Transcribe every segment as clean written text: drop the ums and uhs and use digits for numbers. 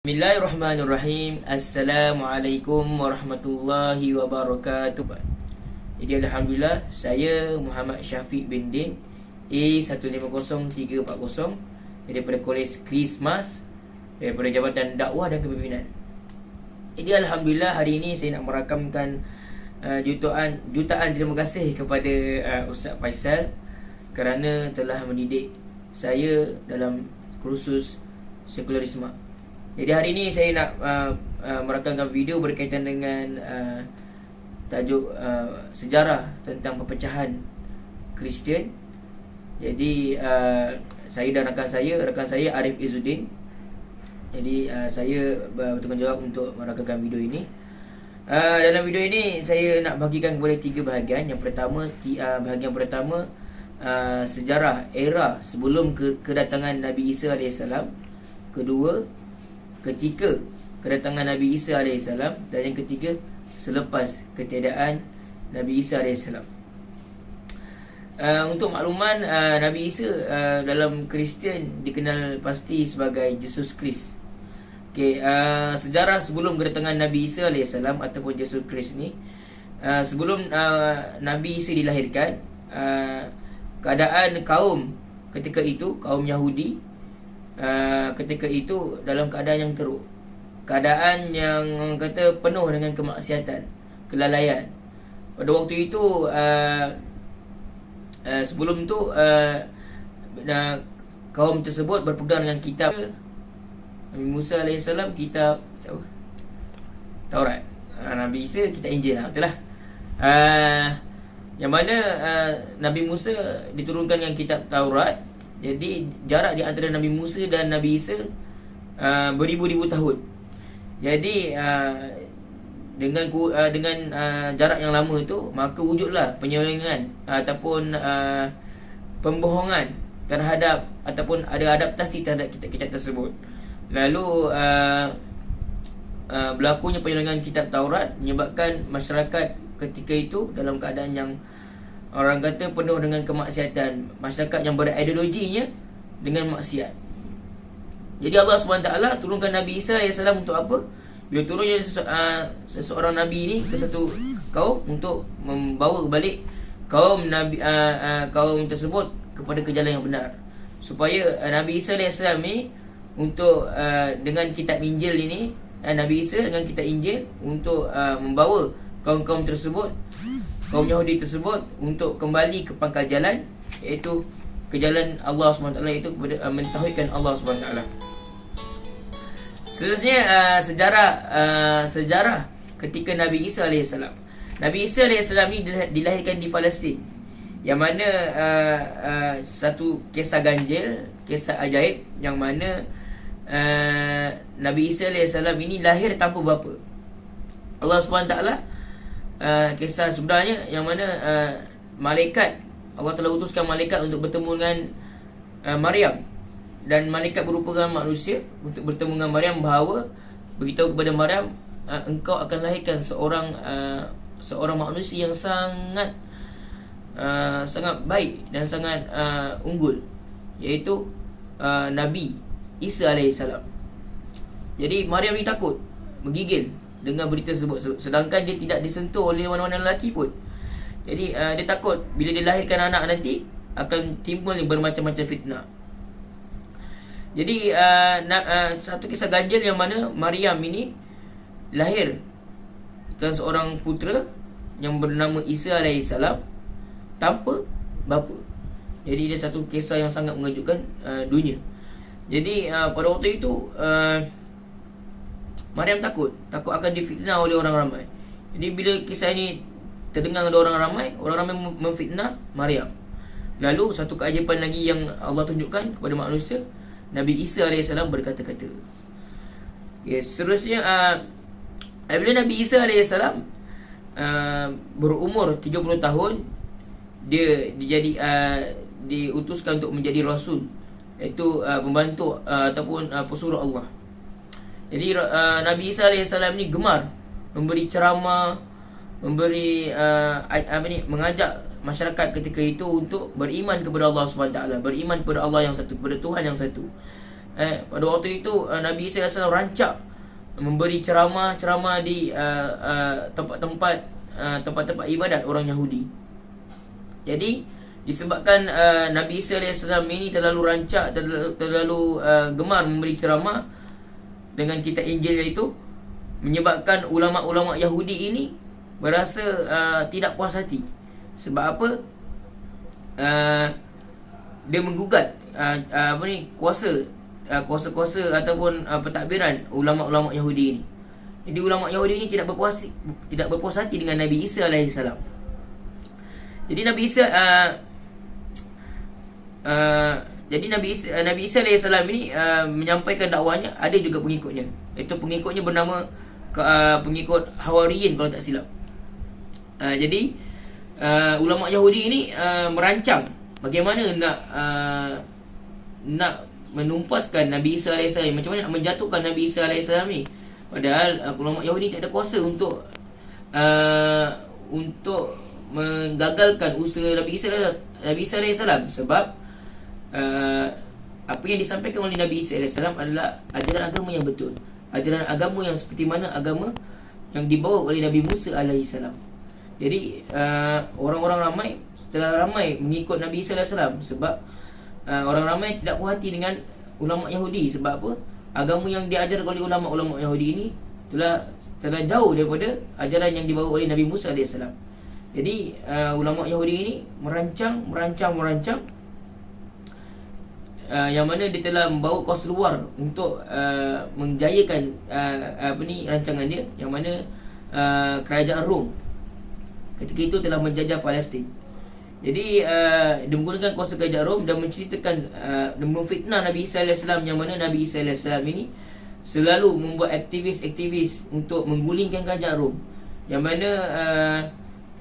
Bismillahirrahmanirrahim. Assalamualaikum warahmatullahi wabarakatuh. Jadi Alhamdulillah, saya Muhammad Syafiq bin Din A150340 daripada Kolej Christmas, daripada Jabatan Dakwah dan Kepimpinan. Jadi Alhamdulillah, hari ini saya nak merakamkan jutaan terima kasih kepada Ustaz Faisal kerana telah mendidik saya dalam kursus sekularisme. Jadi hari ini saya nak merakamkan video berkaitan dengan tajuk sejarah tentang perpecahan Kristian. Jadi saya dan rakan saya Arif Izzuddin. Jadi saya bertanggungjawab untuk merakamkan video ini. Dalam video ini saya nak bahagikan kepada 3 bahagian. Yang pertama, bahagian pertama, sejarah era sebelum kedatangan Nabi Isa AS. Kedua, ketika kedatangan Nabi Isa AS. Dan yang ketiga, selepas ketiadaan Nabi Isa AS. Untuk makluman, Nabi Isa dalam Kristian dikenal pasti sebagai Jesus Christ. Okay, sejarah sebelum kedatangan Nabi Isa AS ataupun Jesus Christ ni, sebelum Nabi Isa dilahirkan, keadaan kaum ketika itu, kaum Yahudi ketika itu dalam keadaan yang teruk, keadaan yang kata penuh dengan kemaksiatan, kelalaian. Pada waktu itu sebelum tu kaum tersebut berpegang dengan kitab Nabi Musa AS, kitab Taurat. Nabi Isa kitab Injil, betul lah. Yang mana Nabi Musa diturunkan dengan kitab Taurat. Jadi jarak di antara Nabi Musa dan Nabi Isa beribu-ribu tahun. Jadi dengan jarak yang lama itu, maka wujudlah penyerangan ataupun pembohongan terhadap, ataupun ada adaptasi terhadap kitab-kitab tersebut. Lalu berlakunya penyerangan kitab Taurat menyebabkan masyarakat ketika itu dalam keadaan yang orang kata penuh dengan kemaksiatan, masyarakat yang berideologinya dengan maksiat. Jadi Allah SWT turunkan Nabi Isa AS untuk apa? Bila turunnya seseorang Nabi ini ke satu kaum untuk membawa balik kaum Nabi kaum tersebut kepada ke jalan yang benar, supaya Nabi Isa AS ni untuk dengan kitab Injil ini, Nabi Isa dengan kitab Injil untuk membawa kaum-kaum tersebut, kaum Yahudi tersebut untuk kembali ke pangkal jalan, iaitu ke jalan Allah SWT, iaitu kepada mentauhidkan Allah SWT. Seterusnya sejarah ketika Nabi Isa AS. Nabi Isa AS ni dilahirkan di Palestin, yang mana satu kisah ganjil, kisah ajaib, yang mana Nabi Isa AS ini lahir tanpa bapa. Allah SWT kisah sebenarnya yang mana malaikat, Allah telah utuskan malaikat untuk bertemu dengan Maryam, dan malaikat berupakan manusia untuk bertemu dengan Maryam, bahawa beritahu kepada Maryam, engkau akan lahirkan seorang manusia yang sangat baik dan sangat unggul, iaitu Nabi Isa AS. Jadi Maryam ni takut, menggigil dengan berita tersebut, sedangkan dia tidak disentuh oleh mana-mana lelaki pun. Jadi dia takut bila dia lahirkan anak nanti akan timbul bermacam-macam fitnah. Jadi satu kisah ganjil yang mana Maryam ini lahirkan seorang putera yang bernama Isa AS tanpa bapa. Jadi dia satu kisah yang sangat mengejutkan dunia. Jadi pada waktu itu Maryam takut akan difitnah oleh orang ramai. Jadi bila kisah ini terdengar oleh orang ramai memfitnah Maryam. Lalu satu keajaiban lagi yang Allah tunjukkan kepada manusia, Nabi Isa AS berkata-kata. Seterusnya bila Nabi Isa AS berumur 30 tahun, dia diutuskan untuk menjadi rasul, iaitu pembantu ataupun pesuruh Allah. Jadi Nabi Isa AS ni gemar memberi ceramah, mengajak masyarakat ketika itu untuk beriman kepada Allah SWT, beriman kepada Allah yang satu, kepada Tuhan yang satu. Pada waktu itu Nabi Isa AS rancak memberi ceramah di tempat-tempat ibadat orang Yahudi. Jadi disebabkan Nabi Isa AS ini terlalu rancak, terlalu gemar memberi ceramah dengan kitab Injilnya itu, menyebabkan ulama-ulama Yahudi ini berasa tidak puas hati. Sebab apa? Dia menggugat kuasa-kuasa ataupun pentadbiran ulama-ulama Yahudi ini. Jadi ulama Yahudi ini tidak berpuas hati dengan Nabi Isa alaihissalam. Jadi Nabi Isa alaihissalam ini menyampaikan dakwahnya, ada juga pengikutnya. Itu pengikutnya bernama pengikut Hawariyin kalau tak silap. Jadi ulama Yahudi ini merancang bagaimana nak menumpaskan Nabi Isa AS, macam mana nak menjatuhkan Nabi Isa AS ni. Padahal ulama Yahudi tak ada kuasa untuk menggagalkan usaha Nabi Isa AS. Sebab apa yang disampaikan oleh Nabi Isa AS adalah ajaran agama yang betul, ajaran agama yang seperti mana agama yang dibawa oleh Nabi Musa AS. Jadi orang-orang ramai, setelah ramai mengikut Nabi Isa AS, sebab orang ramai tidak puas hati dengan ulama Yahudi. Sebab apa? Agama yang diajar oleh ulama-ulama Yahudi ini telah jauh daripada ajaran yang dibawa oleh Nabi Musa AS. Jadi ulama Yahudi ini merancang yang mana dia telah membawa kos luar untuk menjayakan rancangan dia, yang mana kerajaan Rom ketika itu telah menjajah Palestin. Jadi dia menggunakan kuasa kerajaan Rom dan menceritakan dan memfitnah Nabi Isa AS, yang mana Nabi Isa AS ini selalu membuat aktivis untuk menggulingkan kerajaan Rom. Yang mana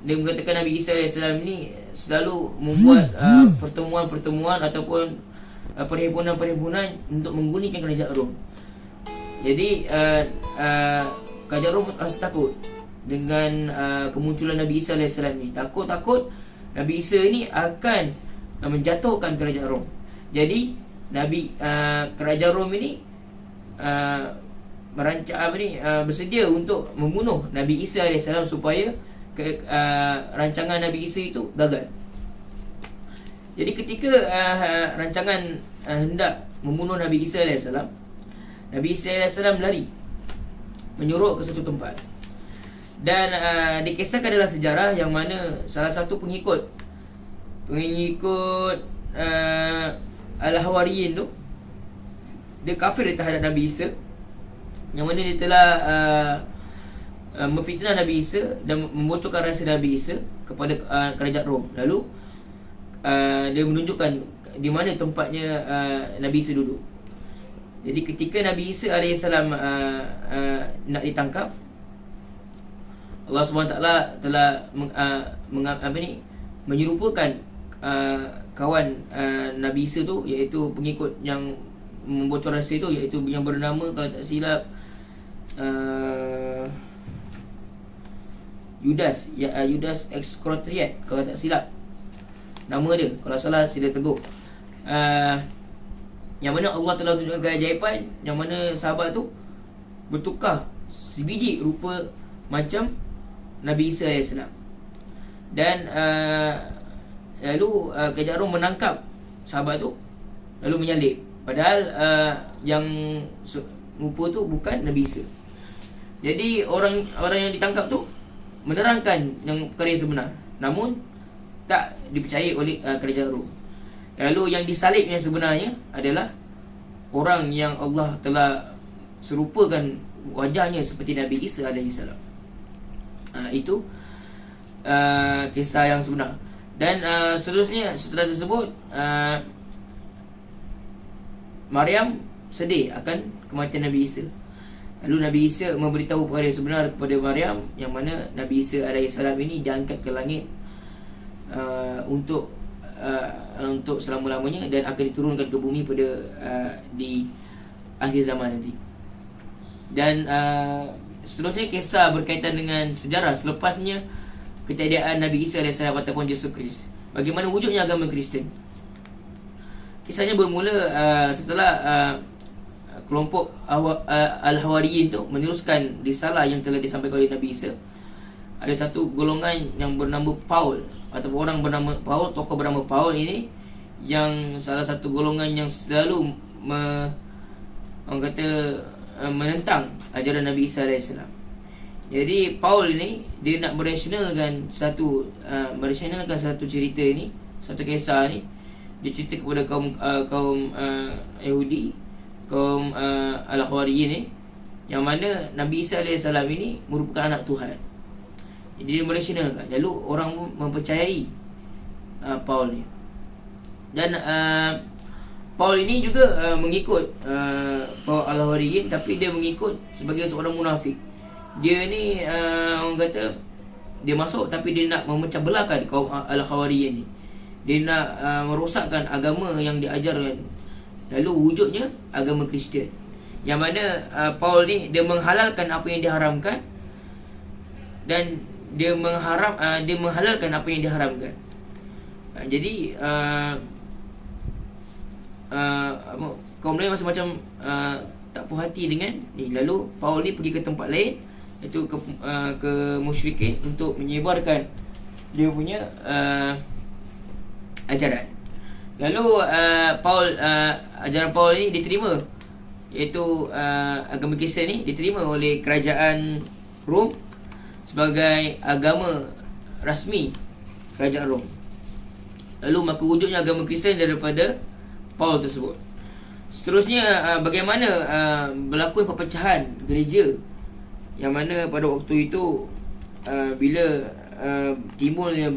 dia mengatakan Nabi Isa AS ini selalu membuat pertemuan ataupun perhimpunan untuk menggulingkan kerajaan Rom. Jadi kerajaan Rom rasa takut dengan kemunculan Nabi Isa AS ni. Takut Nabi Isa ini akan menjatuhkan kerajaan Rom. Jadi kerajaan Rom ini bersedia untuk membunuh Nabi Isa AS supaya rancangan Nabi Isa itu gagal. Jadi ketika rancangan hendak membunuh Nabi Isa AS, Nabi Isa AS berlari menyuruh ke satu tempat. Dan dikisahkan dalam sejarah yang mana salah satu pengikut Al-Hawariyin tu, dia kafir terhadap Nabi Isa, yang mana dia telah memfitnah Nabi Isa dan membocorkan rahsia Nabi Isa kepada kerajaan Rom. Lalu dia menunjukkan di mana tempatnya Nabi Isa duduk. Jadi ketika Nabi Isa AS nak ditangkap, Allah SWT telah menyerupakan kawan Nabi Isa tu, iaitu pengikut yang membocor rahsia tu, iaitu yang bernama, kalau tak silap, Yudas Iscariot, kalau tak silap nama dia. Kalau salah sila tegur. Yang mana Allah telah tunjukkan keajaiban, yang mana sahabat tu bertukar sebiji rupa macam Nabi Isa AS. Dan lalu kerajaan Rom menangkap sahabat tu, lalu menyalib. Padahal yang rupa tu bukan Nabi Isa. Jadi orang yang ditangkap tu menerangkan yang perkara yang sebenar, namun tak dipercayai oleh kerajaan Rom. Lalu yang disalib yang sebenarnya adalah orang yang Allah telah serupakan wajahnya seperti Nabi Isa AS. Itu kisah yang sebenar. Dan seterusnya, setelah tersebut, Maryam sedih akan kematian Nabi Isa. Lalu Nabi Isa memberitahu perkara yang sebenar kepada Maryam, yang mana Nabi Isa AS ini diangkat ke langit untuk selama-lamanya, dan akan diturunkan ke bumi pada di akhir zaman nanti. Dan seterusnya kisah berkaitan dengan sejarah selepasnya ketiadaan Nabi Isa AS ataupun Yesus Kristus. Bagaimana wujudnya agama Kristian? Kisahnya bermula setelah kelompok Al-Hawariyin tu meneruskan risalah yang telah disampaikan oleh Nabi Isa. Ada satu golongan yang bernama Paul, ataupun orang bernama Paul, tokoh bernama Paul ini, yang salah satu golongan yang selalu menentang ajaran Nabi Isa AS. Jadi Paul ini dia nak merasionalkan satu cerita ini, satu kisah ni. Dia cerita kepada kaum Yahudi, kaum Al-Hawariyin ni, yang mana Nabi Isa AS ini merupakan anak Tuhan. Jadi dia merasionalkan. Lalu orang mempercayai Paul ni. Dan Paul ini juga mengikut Paul Al-Hawariyin, tapi dia mengikut sebagai seorang munafik. Dia ni orang kata dia masuk, tapi dia nak memecah belahkan kaum Al-Hawariyin ni. Dia nak merosakkan agama yang diajarkan. Lalu wujudnya agama Kristian, yang mana Paul ni dia menghalalkan apa yang diharamkan, dan dia menghalalkan apa yang diharamkan. Jadi kaum lain macam tak puas hati dengan ni. Lalu Paul ni pergi ke tempat lain, iaitu ke musyrikin, untuk menyebarkan dia punya ajaran. Lalu ajaran Paul ni diterima, iaitu agama Kristian ni diterima oleh kerajaan Rom sebagai agama rasmi kerajaan Rom. Lalu maka wujudnya agama Kristian daripada Paul tersebut. Seterusnya, bagaimana berlaku perpecahan gereja, yang mana pada waktu itu bila timbulnya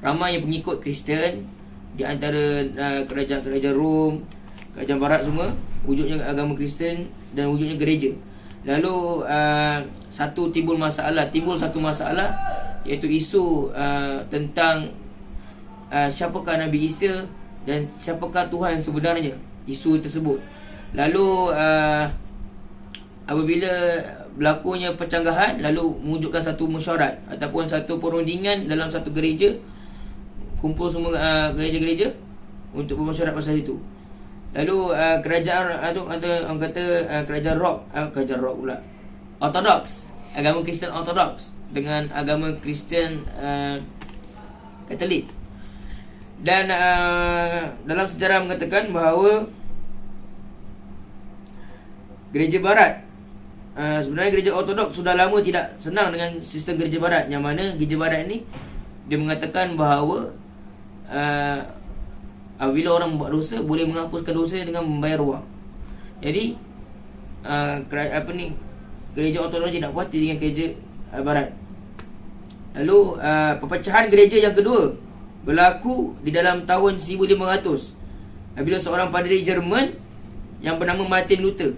ramai pengikut Kristian di antara kerajaan-kerajaan Rom, kerajaan barat semua, wujudnya agama Kristian dan wujudnya gereja. Lalu timbul satu masalah, iaitu isu tentang siapakah Nabi Isa dan siapakah Tuhan sebenarnya, isu tersebut. Lalu apabila berlakunya percanggahan, lalu mewujudkan satu mesyuarat ataupun satu perundingan dalam satu gereja, kumpul semua gereja-gereja untuk bermesyuarat pasal itu. Lalu kerajaan kerajaan rock pula, Ortodoks, agama Kristian Ortodoks dengan agama Kristian Katolik. Dan dalam sejarah mengatakan bahawa gereja barat, sebenarnya gereja Ortodoks sudah lama tidak senang dengan sistem gereja barat, yang mana gereja barat ni dia mengatakan bahawa apabila orang buat dosa, boleh menghapuskan dosa dengan membayar wang. Jadi gereja Ortodoks tidak puas hati dengan gereja barat. Lalu perpecahan gereja yang kedua berlaku di dalam tahun 1500, bila seorang padri Jerman yang bernama Martin Luther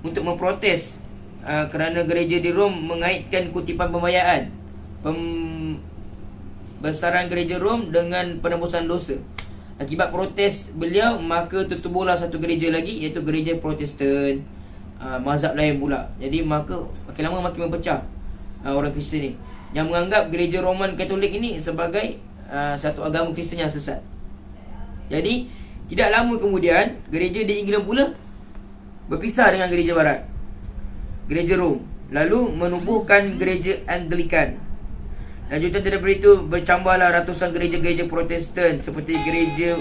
untuk memprotes kerana gereja di Rom mengaitkan kutipan pembayaan besaran gereja Rom dengan penebusan dosa. Akibat protes beliau, maka tertubuhlah satu gereja lagi, iaitu gereja Protestan, mazhab lain pula. Jadi maka makin lama makin mempecah orang Kristian ni, yang menganggap gereja Roman Katolik ini sebagai satu agama Kristian yang sesat. Jadi tidak lama kemudian, gereja di England pula berpisah dengan gereja barat, gereja Rom, lalu menubuhkan gereja Anglikan. Lanjutan daripada itu, bercambahlah ratusan gereja-gereja Protestan seperti gereja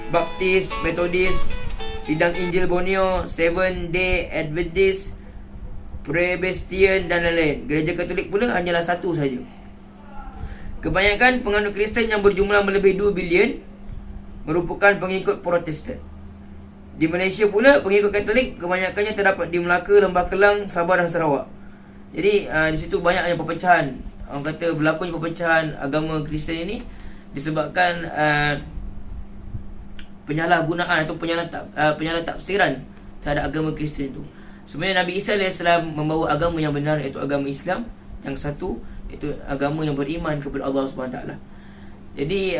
Baptis, Metodis, Sidang Injil Borneo, Seventh Day Adventist, Presbyterian dan lain-lain. Gereja Katolik pula hanyalah satu saja. Kebanyakan penganut Kristen yang berjumlah melebihi 2 bilion merupakan pengikut Protestan. Di Malaysia pula, pengikut Katolik kebanyakannya terdapat di Melaka, Lembah Kelang, Sabah dan Sarawak. Jadi di situ banyaknya perpecahan. Orang kata berlakunya perpecahan agama Kristen ini disebabkan penyalahgunaan atau penyalah tafsiran terhadap agama Kristen itu. Sebenarnya Nabi Isa AS membawa agama yang benar, iaitu agama Islam yang satu, iaitu agama yang beriman kepada Allah SWT. Jadi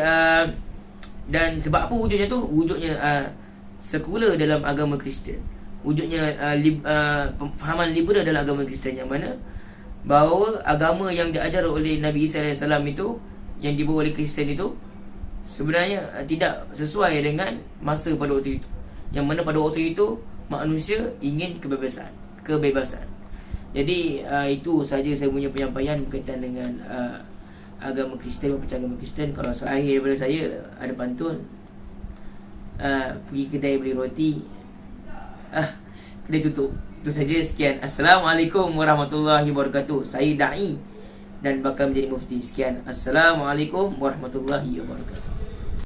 dan sebab apa wujudnya tu? Wujudnya sekular dalam agama Kristen. Wujudnya fahaman liberal dalam agama Kristen, yang mana bahawa agama yang diajar oleh Nabi Isa AS itu, yang dibawa oleh Kristen itu, sebenarnya tidak sesuai dengan masa pada waktu itu. yang mana pada waktu itu manusia ingin kebebasan. Jadi itu saja saya punya penyampaian berkaitan dengan agama Kristian, agama Kristian. Kalau akhir daripada saya ada pantun, pergi kedai beli roti, kedai tutup. Itu saja, sekian. Assalamualaikum warahmatullahi wabarakatuh. Saya da'i dan bakal menjadi mufti. Sekian. Assalamualaikum warahmatullahi wabarakatuh.